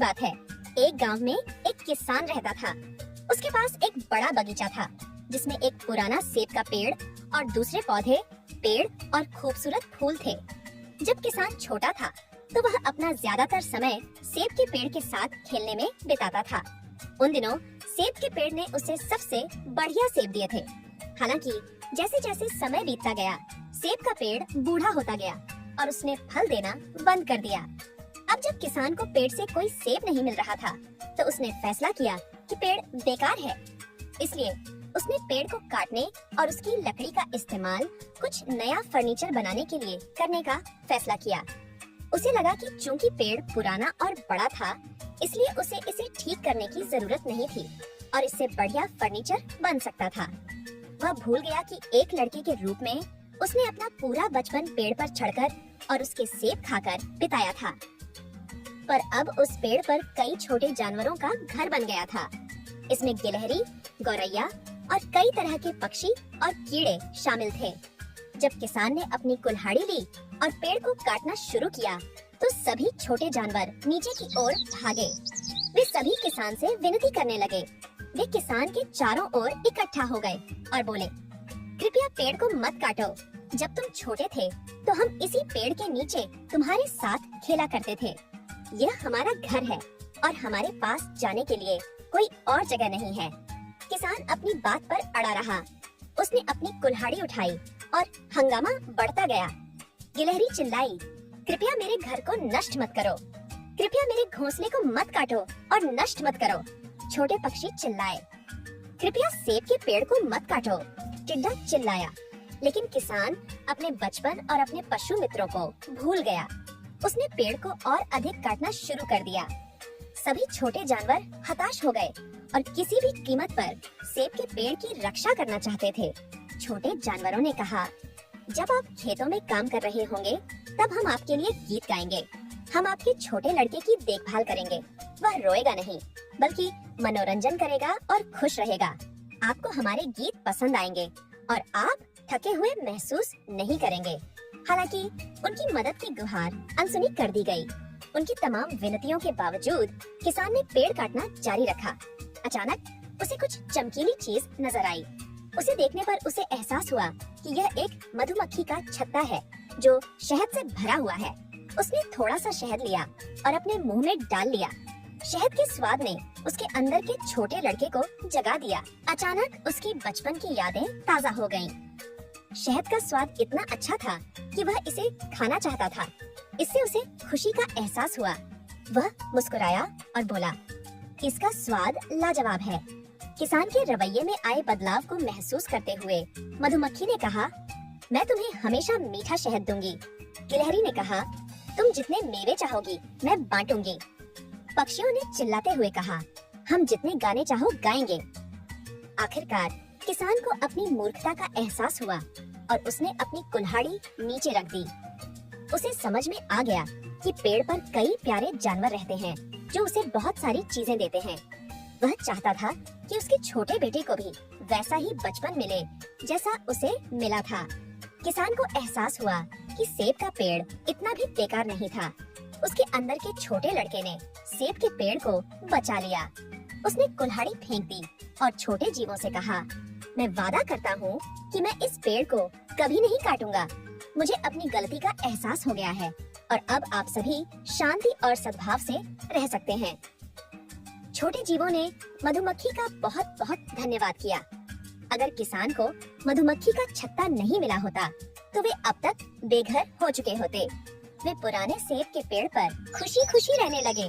बात है, एक गांव में एक किसान रहता था। उसके पास एक बड़ा बगीचा था जिसमें एक पुराना सेब का पेड़ और दूसरे पौधे, पेड़ और खूबसूरत फूल थे। जब किसान छोटा था तो वह अपना ज्यादातर समय सेब के पेड़ के साथ खेलने में बिताता था। उन दिनों सेब के पेड़ ने उसे सबसे बढ़िया सेब दिए थे। हालांकि जैसे जैसे समय बीतता गया, सेब का पेड़ बूढ़ा होता गया और उसने फल देना बंद कर दिया। अब जब किसान को पेड़ से कोई सेब नहीं मिल रहा था, तो उसने फैसला किया कि पेड़ बेकार है। इसलिए उसने पेड़ को काटने और उसकी लकड़ी का इस्तेमाल कुछ नया फर्नीचर बनाने के लिए करने का फैसला किया। उसे लगा कि चूंकि पेड़ पुराना और बड़ा था, इसलिए उसे इसे ठीक करने की जरूरत नहीं थी और इससे बढ़िया फर्नीचर बन सकता था। वह भूल गया कि एक लड़के के रूप में उसने अपना पूरा बचपन पेड़ पर चढ़कर और उसके सेब खाकर बिताया था। पर अब उस पेड़ पर कई छोटे जानवरों का घर बन गया था। इसमें गिलहरी, गौरैया और कई तरह के पक्षी और कीड़े शामिल थे। जब किसान ने अपनी कुल्हाड़ी ली और पेड़ को काटना शुरू किया, तो सभी छोटे जानवर नीचे की ओर भागे। वे सभी किसान से विनती करने लगे। वे किसान के चारों ओर इकट्ठा हो गए और बोले, कृपया पेड़ को मत काटो। जब तुम छोटे थे तो हम इसी पेड़ के नीचे तुम्हारे साथ खेला करते थे। यह हमारा घर है और हमारे पास जाने के लिए कोई और जगह नहीं है। किसान अपनी बात पर अड़ा रहा। उसने अपनी कुल्हाड़ी उठाई और हंगामा बढ़ता गया। गिलहरी चिल्लाई, कृपया मेरे घर को नष्ट मत करो, कृपया मेरे घोंसले को मत काटो और नष्ट मत करो। छोटे पक्षी चिल्लाए, कृपया सेब के पेड़ को मत काटो। टिड्डा चिल्लाया। लेकिन किसान अपने बचपन और अपने पशु मित्रों को भूल गया। उसने पेड़ को और अधिक काटना शुरू कर दिया। सभी छोटे जानवर हताश हो गए और किसी भी कीमत पर सेब के पेड़ की रक्षा करना चाहते थे। छोटे जानवरों ने कहा, जब आप खेतों में काम कर रहे होंगे, तब हम आपके लिए गीत गाएंगे। हम आपके छोटे लड़के की देखभाल करेंगे। वह रोएगा नहीं, बल्कि मनोरंजन करेगा और खुश रहेगा। आपको हमारे गीत पसंद आएंगे और आप थके हुए महसूस नहीं करेंगे। हालांकि उनकी मदद की गुहार अनसुनी कर दी गई। उनकी तमाम विनतियों के बावजूद किसान ने पेड़ काटना जारी रखा। अचानक उसे कुछ चमकीली चीज नजर आई। उसे देखने पर उसे एहसास हुआ कि यह एक मधुमक्खी का छत्ता है जो शहद से भरा हुआ है। उसने थोड़ा सा शहद लिया और अपने मुंह में डाल लिया। शहद के स्वाद ने उसके अंदर के छोटे लड़के को जगा दिया। अचानक उसकी बचपन की यादें ताजा हो गईं। शहद का स्वाद इतना अच्छा था कि वह इसे खाना चाहता था। इससे उसे खुशी का एहसास हुआ। वह मुस्कुराया और बोला, इसका स्वाद लाजवाब है। किसान के रवैये में आए बदलाव को महसूस करते हुए मधुमक्खी ने कहा, मैं तुम्हें हमेशा मीठा शहद दूंगी। गिलहरी ने कहा, तुम जितने मेवे चाहोगी मैं बांटूंगी। पक्षियों ने चिल्लाते हुए कहा, हम जितने गाने चाहो गाएंगे। आखिरकार किसान को अपनी मूर्खता का एहसास हुआ और उसने अपनी कुल्हाड़ी नीचे रख दी। उसे समझ में आ गया कि पेड़ पर कई प्यारे जानवर रहते हैं जो उसे बहुत सारी चीजें देते हैं। वह चाहता था कि उसके छोटे बेटे को भी वैसा ही बचपन मिले जैसा उसे मिला था। किसान को एहसास हुआ कि सेब का पेड़ इतना भी बेकार नहीं था। उसके अंदर के छोटे लड़के ने सेब के पेड़ को बचा लिया। उसने कुल्हाड़ी फेंक दी और छोटे जीवों से कहा, मैं वादा करता हूँ कि मैं इस पेड़ को कभी नहीं काटूंगा। मुझे अपनी गलती का एहसास हो गया है और अब आप सभी शांति और सद्भाव से रह सकते हैं। छोटे जीवों ने मधुमक्खी का बहुत बहुत धन्यवाद किया। अगर किसान को मधुमक्खी का छत्ता नहीं मिला होता, तो वे अब तक बेघर हो चुके होते। वे पुराने सेब के पेड़ पर खुशी खुशी रहने लगे।